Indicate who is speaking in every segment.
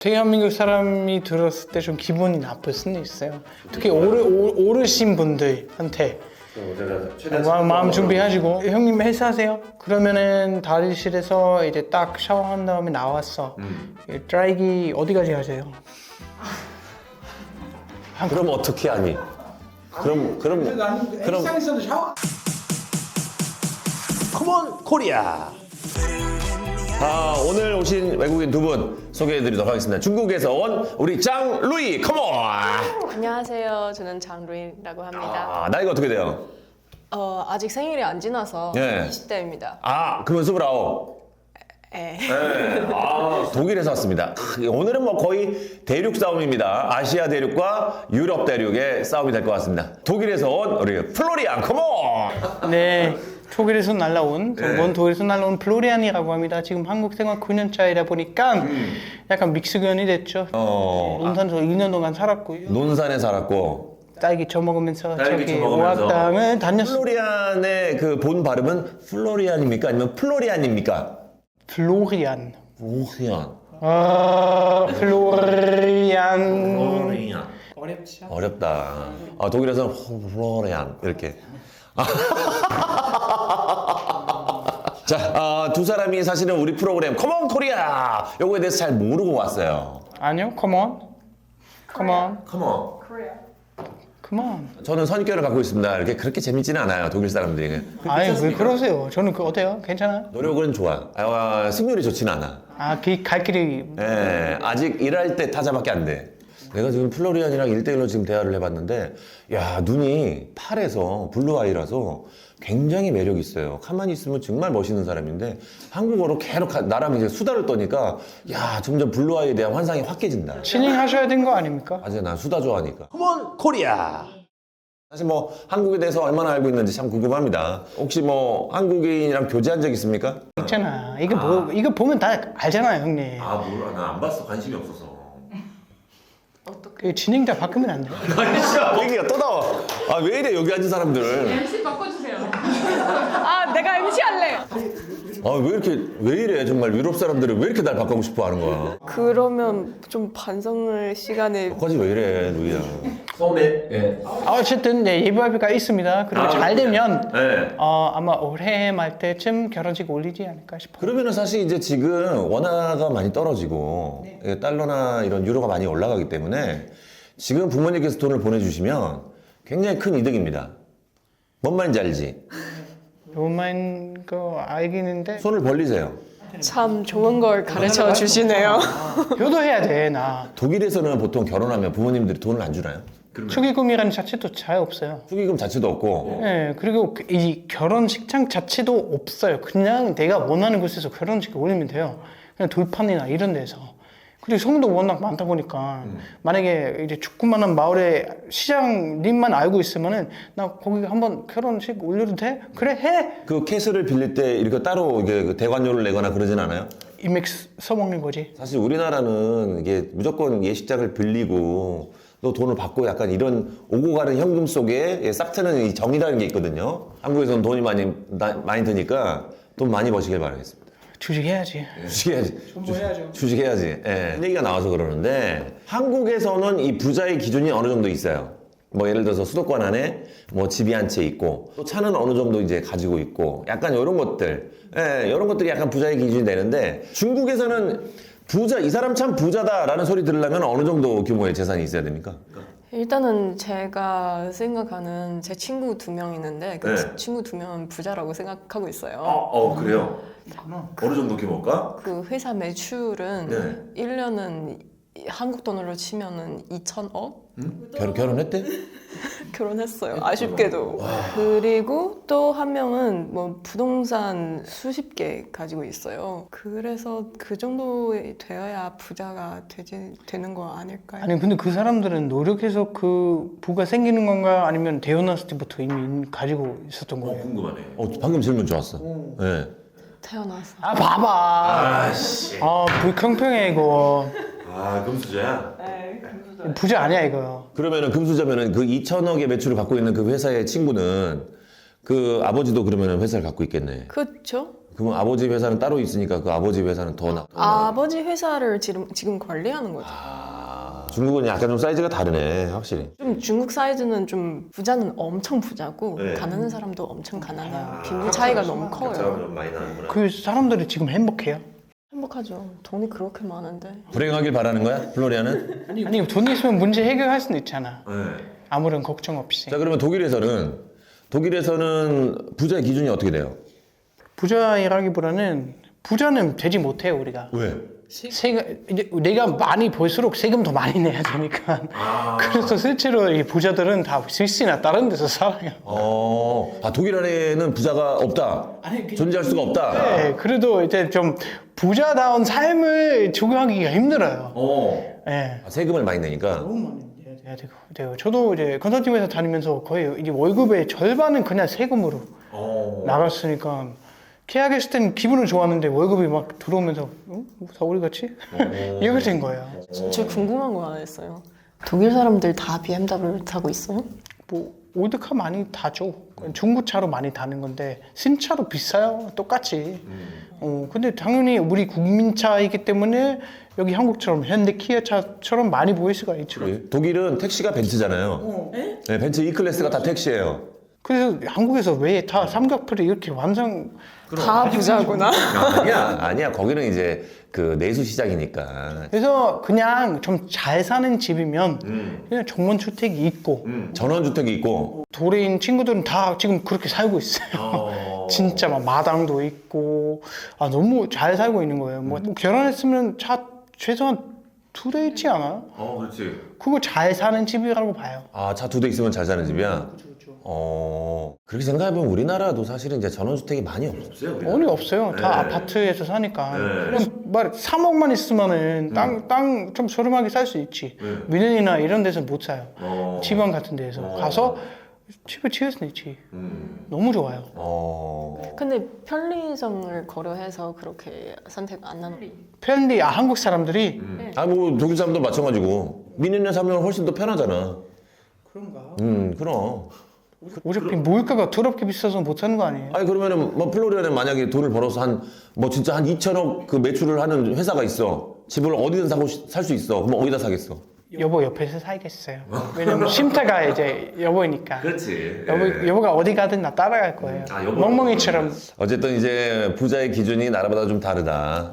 Speaker 1: 대한민국 사람이 들었을 때 좀 기분이 나쁠 수는 있어요. 특히 오르신 분들한테 마음 준비하시고 형님 헬스하세요? 그러면은 다리실에서 이제 딱 샤워한 다음에 나왔어. 드라이기 어디까지 하세요?
Speaker 2: 그럼 어떻게 하니? 그럼
Speaker 1: 헬스장에서도 샤워.
Speaker 2: 컴온 코리아. 오늘 오신 외국인 두 분 소개해드리도록 하겠습니다. 중국에서 온 우리 장 루이 컴온.
Speaker 3: 안녕하세요. 저는 장루인이라고 합니다.
Speaker 2: 나이가 어떻게 돼요?
Speaker 3: 아직 생일이 안 지나서
Speaker 2: 네.
Speaker 3: 20대입니다.
Speaker 2: 그러면 29.
Speaker 3: 네.
Speaker 2: 독일에서 왔습니다. 오늘은 뭐 거의 대륙 싸움입니다. 아시아 대륙과 유럽 대륙의 싸움이 될 것 같습니다. 독일에서 온 우리 플로리안 컴온.
Speaker 1: 네. 독일에서 날라온 먼 독일에서 날라온 플로리안이라고 합니다. 지금 한국 생활 9년 차이다 보니까 약간 믹스견이 됐죠. 논산에서 2년 동안 살았고요.
Speaker 2: 논산에 살았고
Speaker 1: 딸기 처먹으면서
Speaker 2: 딸기
Speaker 1: 저기
Speaker 2: 처먹으면서.
Speaker 1: 오학당을 다녔어요.
Speaker 2: 플로리안의 그 본 발음은 플로리안입니까? 아니면 플로리안입니까?
Speaker 1: 플로리안.
Speaker 2: 플로리안.
Speaker 1: 플로리안. 어렵죠?
Speaker 2: 어렵다. 독일에서는 플로리안 이렇게. 자, 두 사람이 사실은 우리 프로그램 컴온 코리아 요거에 대해서 잘 모르고 왔어요.
Speaker 1: 아니요, 컴온. 컴온.
Speaker 2: 컴온.
Speaker 1: 컴온.
Speaker 2: 저는 선입견을 갖고 있습니다. 이렇게 그렇게 재밌지는 않아요. 독일 사람들이.
Speaker 1: 아니, 왜 그러세요? 저는 어때요? 괜찮아요?
Speaker 2: 노력은 좋아. 승률이 좋지는 않아.
Speaker 1: 갈 길이.
Speaker 2: 아직 일할 때 타자밖에 안 돼. 내가 지금 플로리안이랑 1대1로 지금 대화를 해봤는데, 야, 눈이 파래서 블루 아이라서 굉장히 매력 있어요. 가만히 있으면 정말 멋있는 사람인데, 한국어로 계속 나랑 이제 수다를 떠니까, 야, 점점 블루 아이에 대한 환상이 확 깨진다.
Speaker 1: 진행하셔야 되는 거 아닙니까?
Speaker 2: 아직 난 수다 좋아하니까. 컴온 코리아! 사실 뭐, 한국에 대해서 얼마나 알고 있는지 참 궁금합니다. 혹시 뭐, 한국인이랑 교제한 적 있습니까?
Speaker 1: 있잖아. 이거 보면 다 알잖아요, 형님.
Speaker 2: 몰라. 나 안 봤어. 관심이 없어서.
Speaker 1: 그 진행자 바꾸면 안 돼요?
Speaker 2: 아니, 진짜 얘기가 또 나와. 왜 이래, 여기 앉은 사람들.
Speaker 4: MC 바꿔주세요.
Speaker 3: 내가 MC 할래.
Speaker 2: 왜 이래, 정말 유럽 사람들은 왜 이렇게 날 바꾸고 싶어 하는 거야?
Speaker 3: 그러면 좀 반성을 시간에
Speaker 2: 너까지 왜 이래, 루이야. 서운해? 예.
Speaker 1: 어쨌든 네, 예비합의가 있습니다. 그리고 잘 되면
Speaker 2: 네.
Speaker 1: 아마 올해 말 때쯤 결혼식 올리지 않을까 싶어요.
Speaker 2: 그러면은 사실 이제 지금 원화가 많이 떨어지고 달러나 이런 유로가 많이 올라가기 때문에 지금 부모님께서 돈을 보내주시면 굉장히 큰 이득입니다. 뭔 말인지 알지?
Speaker 1: 로마인 거 알기는데
Speaker 2: 손을 벌리세요.
Speaker 3: 참 좋은 걸 가르쳐 주시네요.
Speaker 1: 효도해야 돼, 나.
Speaker 2: 독일에서는 보통 결혼하면 부모님들이 돈을 안 주나요?
Speaker 1: 축의금이라는 자체도 잘 없어요.
Speaker 2: 축의금 자체도 없고.
Speaker 1: 네, 그리고 이 결혼식장 자체도 없어요. 그냥 내가 원하는 곳에서 결혼식 올리면 돼요. 그냥 돌판이나 이런 데서. 그리고 성도 워낙 많다 보니까 만약에 이제 조그마한 마을에 시장님만 알고 있으면은 나 거기 한번 결혼식 올려도 돼? 그래, 해!
Speaker 2: 그 캐스를 빌릴 때 이렇게 따로 이게 그 대관료를 내거나 그러진 않아요?
Speaker 1: 이맥스 써먹는 거지.
Speaker 2: 사실 우리나라는 이게 무조건 예식장을 빌리고 또 돈을 받고 약간 이런 오고 가는 현금 속에 싹 트는 이 정이라는 게 있거든요. 한국에서는 돈이 많이 드니까 돈 많이 버시길 바라겠습니다.
Speaker 1: 주식해야지.
Speaker 2: 주식해야지.
Speaker 1: 해야죠.
Speaker 2: 주식해야지. 예. 얘기가 나와서 그러는데 한국에서는 이 부자의 기준이 어느 정도 있어요. 뭐 예를 들어서 수도권 안에 뭐 집이 한 채 있고 또 차는 어느 정도 이제 가지고 있고 약간 이런 것들, 이런 것들이 약간 부자의 기준이 되는데 중국에서는 이 사람 참 부자다라는 소리 들으려면 어느 정도 규모의 재산이 있어야 됩니까?
Speaker 3: 일단은 제가 생각하는 제 친구 2명 있는데 그
Speaker 2: 네.
Speaker 3: 친구 2명은 부자라고 생각하고 있어요.
Speaker 2: 그래요? 어느 정도 규모일까?
Speaker 3: 그 회사 매출은
Speaker 2: 네.
Speaker 3: 1년은 한국 돈으로 치면은 2천억?
Speaker 2: 결혼했대?
Speaker 3: 결혼했어요. 아쉽게도. 그리고 또 한 명은 뭐 부동산 수십 개 가지고 있어요. 그래서 그 정도 되어야 부자가 되는 거 아닐까요?
Speaker 1: 아니 근데 그 사람들은 노력해서 그 부가 생기는 건가 아니면 태어났을 때부터 이미 가지고 있었던 거예요?
Speaker 2: 궁금하네. 방금 질문 좋았어. 네.
Speaker 3: 태어나서.
Speaker 1: 봐봐. 불평평해 이거.
Speaker 2: 금수저야?
Speaker 3: 네,
Speaker 1: 부자 아니야 이거.
Speaker 2: 그러면은 금수저면은 그 2천억의 매출을 갖고 있는 그 회사의 친구는 그 아버지도 그러면은 회사를 갖고 있겠네.
Speaker 3: 그렇죠?
Speaker 2: 그럼 아버지 회사는 따로 있으니까 그 아버지 회사는 더 나.
Speaker 3: 아버지 회사를 지금 관리하는 거죠.
Speaker 2: 중국은 약간 좀 사이즈가 다르네, 확실히.
Speaker 3: 좀 중국 사이즈는 좀 부자는 엄청 부자고
Speaker 2: 네.
Speaker 3: 가난한 사람도 엄청 가난해요. 빈부 차이가 너무 커요.
Speaker 2: 좀 많이 나는구나.
Speaker 1: 그 사람들이 지금 행복해요?
Speaker 3: 행복하죠. 돈이 그렇게 많은데.
Speaker 2: 불행하길 바라는 거야, 플로리아는?
Speaker 1: 아니 돈 있으면 문제 해결할 수는 있잖아.
Speaker 2: 네.
Speaker 1: 아무런 걱정 없이.
Speaker 2: 자, 그러면 독일에서는 부자의 기준이 어떻게 돼요?
Speaker 1: 부자라기보다는 부자는 되지 못해요 우리가.
Speaker 2: 왜?
Speaker 1: 세금 이제 내가 많이 벌수록 세금 더 많이 내야 되니까. 그래서 실제로 이 부자들은 다 스위스나 다른 데서 살아요.
Speaker 2: 독일 안에는 부자가 없다. 존재할 수가 없다.
Speaker 1: 네, 그래도 이제 좀 부자다운 삶을 추구하기가 힘들어요. 네.
Speaker 2: 세금을 많이 내니까.
Speaker 1: 너무 많이 내야 되고. 저도 이제 컨설팅 회사 다니면서 거의 이제 월급의 절반은 그냥 세금으로 나갔으니까 계약했을 땐 기분은 좋았는데 월급이 막 들어오면서 사우리 같이 이렇게 된 거예요.
Speaker 3: 저 궁금한 거 하나 있어요. 독일 사람들 다 BMW 타고 있어요?
Speaker 1: 뭐 올드카 많이 타죠. 중고차로 많이 타는 건데 신차도 비싸요. 똑같이. 근데 당연히 우리 국민차이기 때문에 여기 한국처럼 현대 키아차처럼 많이 보일 수가 있죠.
Speaker 2: 독일은 택시가 벤츠잖아요. 네, 벤츠 E클래스가 다 택시예요.
Speaker 1: 그래서 한국에서 왜 다 삼각표를 이렇게 완성
Speaker 3: 다 부자구나.
Speaker 2: 아니야. 거기는 이제 그 내수 시장이니까.
Speaker 1: 그래서 그냥 좀 잘 사는 집이면 그냥 정원 주택이 있고
Speaker 2: 전원주택이 있고.
Speaker 1: 도레인 친구들은 다 지금 그렇게 살고 있어요. 진짜 막 마당도 있고 너무 잘 살고 있는 거예요. 뭐 결혼했으면 차 최소한 2대 있지 않아요?
Speaker 2: 그렇지.
Speaker 1: 그거 잘 사는 집이라고 봐요.
Speaker 2: 차 2대 있으면 잘 사는 집이야? 그렇게 생각해보면 우리나라도 사실은 이제 전원주택이 많이 없어요.
Speaker 1: 어디 없어요. 다 아파트에서 사니까. 그냥 말 3억만 있으면은 땅 좀 저렴하게 살 수 있지. 미넨이나 이런 데서 못 사요. 지방 같은 데에서 가서 집을 지을 수는 있지. 너무 좋아요.
Speaker 3: 근데 편리성을 고려해서 그렇게 선택 안 하는 거예요.
Speaker 1: 편리 한국 사람들이
Speaker 2: 뭐 독일 사람도 마찬가지고 미네는 사면 훨씬 더 편하잖아.
Speaker 1: 그런가?
Speaker 2: 그럼.
Speaker 1: 어차피 물가가 더럽게 비싸서 못 사는 거 아니에요?
Speaker 2: 아니 그러면은 뭐 플로리아는 만약에 돈을 벌어서 진짜 한 2천억 그 매출을 하는 회사가 있어. 집을 어디든 살 수 있어. 그럼 어디다 사겠어?
Speaker 1: 여보 옆에서 살겠어요. 왜냐면 쉼터가 이제 여보니까.
Speaker 2: 그렇지.
Speaker 1: 여보가 어디 가든 나 따라갈 거예요. 멍멍이처럼.
Speaker 2: 어쨌든 이제 부자의 기준이 나라보다 좀 다르다.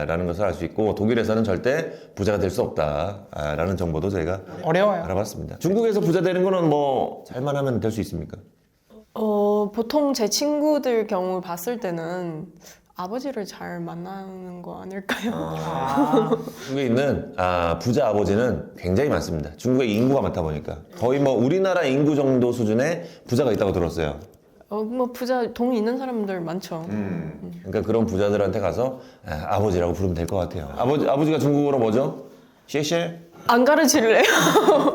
Speaker 2: 라는 것을 알 수 있고 독일에서는 절대 부자가 될 수 없다. 라는 정보도 저희가
Speaker 1: 어려워요.
Speaker 2: 알아봤습니다. 중국에서 부자 되는 거는 뭐 잘만 하면 될 수 있습니까?
Speaker 3: 보통 제 친구들 경우 봤을 때는 아버지를 잘 만나는 거 아닐까요?
Speaker 2: 중국에 있는 부자 아버지는 굉장히 많습니다. 중국에 인구가 많다 보니까 거의 뭐 우리나라 인구 정도 수준의 부자가 있다고 들었어요.
Speaker 3: 뭐 부자 돈 있는 사람들 많죠.
Speaker 2: 그러니까 그런 부자들한테 가서 아버지라고 부르면 될 것 같아요. 아버지가 중국어로 뭐죠? 셰셰?
Speaker 3: 안 가르칠래요?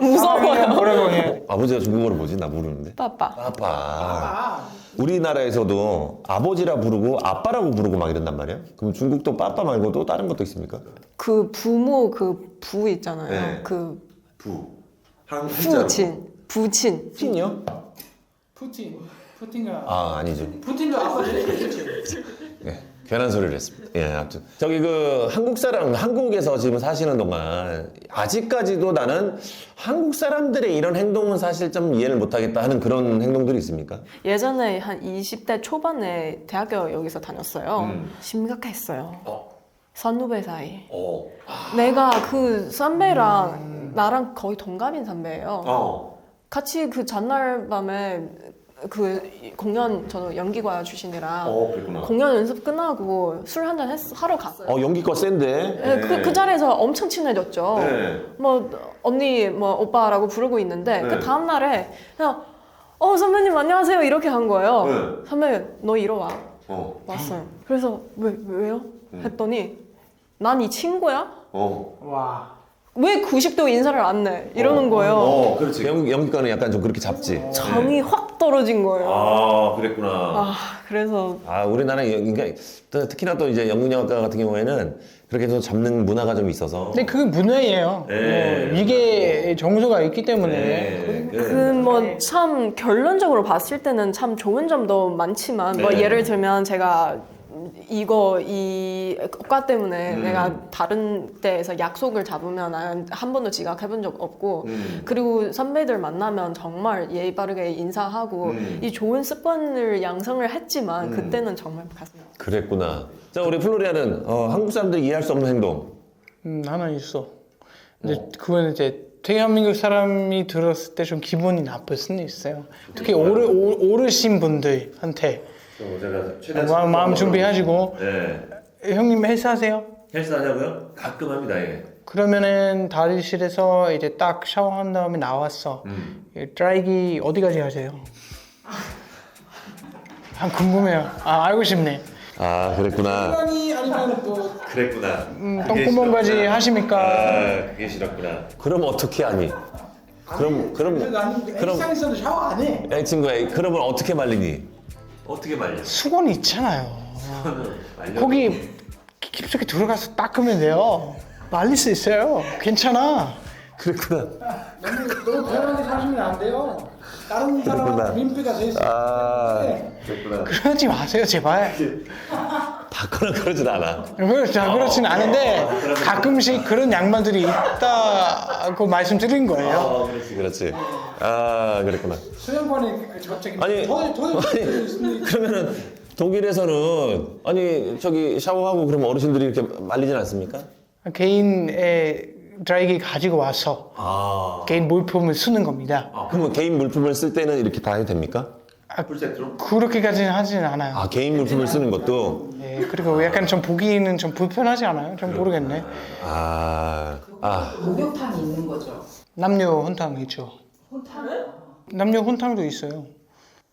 Speaker 3: 무서워요.
Speaker 1: 뭐라고 해?
Speaker 2: 아버지가 중국어로 뭐지? 나 모르는데.
Speaker 3: 빠빠.
Speaker 2: 빠빠. 우리나라에서도 아버지라 부르고 아빠라고 부르고 막 이런단 말이에요. 그럼 중국도 빠빠 말고도 다른 것도 있습니까?
Speaker 3: 그 부모 그 부 있잖아요.
Speaker 2: 네.
Speaker 3: 그
Speaker 2: 부.
Speaker 3: 부친.
Speaker 2: 틴이요?
Speaker 1: 푸틴가
Speaker 2: 아니죠.
Speaker 1: 푸틴도 아버지.
Speaker 2: 예, 괜한 소리를 했습니다. 예, 아무튼 저기 한국에서 지금 사시는 동안 아직까지도 나는 한국 사람들의 이런 행동은 사실 좀 이해를 못하겠다 하는 그런 행동들이 있습니까?
Speaker 3: 예전에 한 20대 초반에 대학교 여기서 다녔어요. 심각했어요. 선후배 사이. 내가 그 선배랑 나랑 거의 동갑인 선배예요. 같이 그 전날 밤에 그 공연 저는 연기과 출신이라
Speaker 2: 그랬구나.
Speaker 3: 공연 연습 끝나고 술 한잔 하러 갔어요.
Speaker 2: 연기과 센데.
Speaker 3: 네, 그 자리에서 엄청 친해졌죠.
Speaker 2: 네.
Speaker 3: 뭐 언니 뭐 오빠라고 부르고 있는데 그 다음 날에 그냥 선배님 안녕하세요 이렇게 한 거예요. 선배님 너 이리 와. 왔어요. 그래서 왜요? 했더니 난 이 친구야?
Speaker 1: 와.
Speaker 3: 왜 90도 인사를 안 내? 이러는 거예요.
Speaker 2: 그렇지. 연기과는 약간 좀 그렇게 잡지.
Speaker 3: 정이 확 떨어진 거예요.
Speaker 2: 그랬구나.
Speaker 3: 그래서
Speaker 2: 우리나라 그러니까 특히나 또 이제 연극영화과 같은 경우에는 그렇게 해서 잡는 문화가 좀 있어서.
Speaker 1: 근데 그게 문화예요. 이게 정서가 있기 때문에.
Speaker 3: 뭐 참 결론적으로 봤을 때는 참 좋은 점도 많지만 뭐 예를 들면 제가 이 과 때문에 내가 다른 데에서 약속을 잡으면 한 번도 지각해본 적 없고 그리고 선배들 만나면 정말 예의 바르게 인사하고 이 좋은 습관을 양성을 했지만 그때는 정말 가슴이 아팠어요.
Speaker 2: 그랬구나. 자, 우리 플로리아는 한국 사람들이 이해할 수 없는 행동.
Speaker 1: 하나 있어. 근데 그거는 이제 대한민국 사람이 들었을 때 좀 기분이 나쁠 수는 있어요. 특히 어르신 분들한테
Speaker 2: 제가
Speaker 1: 마음 준비하시고
Speaker 2: 네.
Speaker 1: 형님 헬스하세요?
Speaker 2: 헬스 하냐고요? 가끔 합니다. 예.
Speaker 1: 그러면은 다리실에서 이제 딱 샤워한 다음에 나왔어. 드라이기 어디까지 하세요? 궁금해요. 알고 싶네.
Speaker 2: 아, 그랬구나.
Speaker 1: 아니면 뭐
Speaker 2: 그랬구나.
Speaker 1: 똥구멍까지 하십니까?
Speaker 2: 그게 싫었구나. 그럼 어떻게 하니? 그럼
Speaker 1: 헬스장에서도 샤워 안 해.
Speaker 2: 야, 이 친구야, 그러면 어떻게 말리니? 어떻게 말려?
Speaker 1: 수건 있잖아요. 거기 깊숙이 들어가서 닦으면 돼요. 말릴 수 있어요. 괜찮아.
Speaker 2: 그랬구나.
Speaker 1: 너무 편하게 사시면 안 돼요. 다른 사람 민폐가 될 수 있어요.
Speaker 2: 그랬구나.
Speaker 1: 그러지 마세요, 제발.
Speaker 2: 다거나 그러진 않아.
Speaker 1: 그렇진 않은데 가끔씩 그런 양반들이 있다고 말씀드린 거예요.
Speaker 2: 그렇지. 아, 그랬구나.
Speaker 1: 수영관에 저쪽에
Speaker 2: 아니, 그러면은 독일에서는 저기 샤워하고 그러면 어르신들이 이렇게 말리진 않습니까?
Speaker 1: 개인의 드라이기 가지고 와서 개인 물품을 쓰는 겁니다.
Speaker 2: 그러면 개인 물품을 쓸 때는 이렇게 다 해도 됩니까? 풀세트로?
Speaker 1: 그렇게까지는 하지는 않아요.
Speaker 2: 개인 물품을 쓰는 것도?
Speaker 1: 네, 그리고 약간 좀 보기는 좀 불편하지 않아요? 좀 모르겠네.
Speaker 4: 목욕탕이 있는 거죠.
Speaker 1: 남녀 혼탕 있죠.
Speaker 4: 혼탕을?
Speaker 1: 남녀 혼탕도 있어요.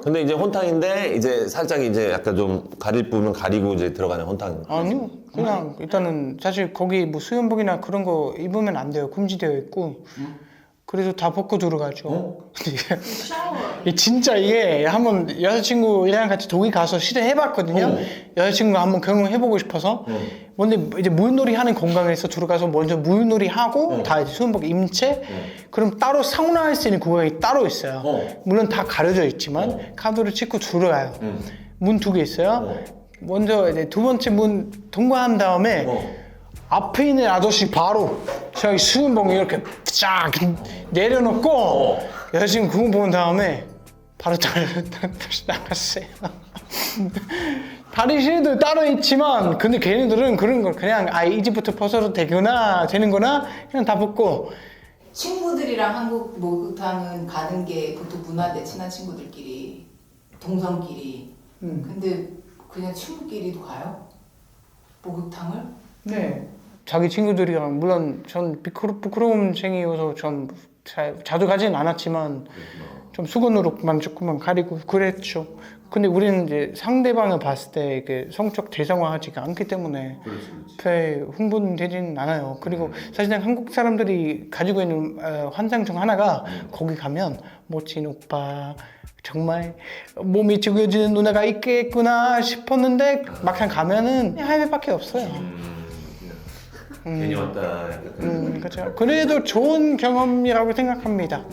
Speaker 2: 근데 이제 혼탕인데 이제 살짝 이제 약간 좀 가릴 부분 가리고 이제 들어가는 혼탕.
Speaker 1: 아니요, 그냥 일단은 사실 거기 뭐 수영복이나 그런 거 입으면 안 돼요. 금지되어 있고. 그래서 다 벗고 들어가죠. 이게 진짜 이게 한번 여자친구랑 같이 독일 가서 시도해봤거든요. 여자친구가 한번 경험해보고 싶어서. 근데 이제 물놀이 하는 공간에서 들어가서 먼저 물놀이 하고 다 이제 수영복 입은 채 그럼 따로 사우나 할 수 있는 구간이 따로 있어요. 물론 다 가려져 있지만 카드를 찍고 들어가요. 문 2개 있어요. 먼저 이제 두 번째 문 통과한 다음에 앞에 있는 아저씨 바로 저기 수영복 이렇게 쫙 내려놓고 여자친구 그거 본 다음에 바로 다시 나갔어요. 다리실도 따로 있지만 근데 걔네들은 그런 걸 그냥 이 집부터 벗어도 되는구나 그냥 다 벗고.
Speaker 4: 친구들이랑 한국 목욕탕은 가는 게 보통 문화돼. 친한 친구들끼리 동성끼리. 근데 그냥 친구끼리도 가요? 목욕탕을?
Speaker 1: 네. 자기 친구들이랑 물론 전 부끄러움쟁이여서 전 자주 가진 않았지만 좀 수건으로만 조금만 가리고 그랬죠. 근데 우리는 이제 상대방을 봤을 때 이게 성적 대상화하지가 않기 때문에 별 흥분되진 않아요. 그리고 사실은 한국 사람들이 가지고 있는 환상 중 하나가 거기 가면 멋진 오빠 정말 몸이 죽여지는 누나가 있겠구나 싶었는데 막상 가면은 할배밖에 없어요.
Speaker 2: 괜히 왔다.
Speaker 1: 그렇죠. 그래도 좋은 경험이라고 생각합니다.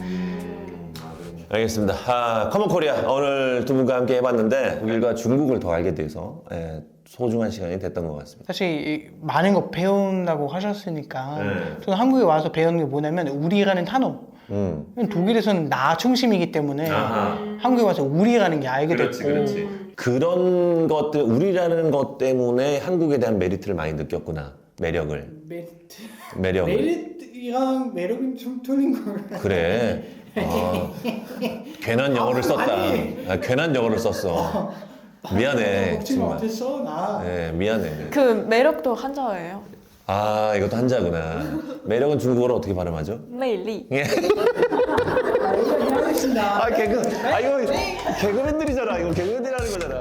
Speaker 2: 알겠습니다. 커먼 코리아 오늘 두 분과 함께 해봤는데 독일과 중국을 더 알게 돼서 소중한 시간이 됐던 것 같습니다.
Speaker 1: 사실 많은 거 배운다고 하셨으니까 저는 한국에 와서 배우는 게 뭐냐면 우리라는 단어. 독일에서는 나 중심이기 때문에 한국에 와서 우리라는 게 알게 됐고
Speaker 2: 그런 것들 우리라는 것 때문에 한국에 대한 메리트를 많이 느꼈구나. 매력을.
Speaker 1: 메리트랑 매력은 좀 틀린 거.
Speaker 2: 그래. 괜한 영어를 썼다. 괜한 영어를 썼어. 미안해.
Speaker 1: 먹지 못했어 나.
Speaker 2: 네, 미안해.
Speaker 3: 그 매력도 한자어예요.
Speaker 2: 이것도 한자구나. 매력은 중국어로 어떻게 발음하죠?
Speaker 3: 魅力.
Speaker 2: 예. 이거 개그맨들이잖아. 이거 개그맨들이 하는 거잖아.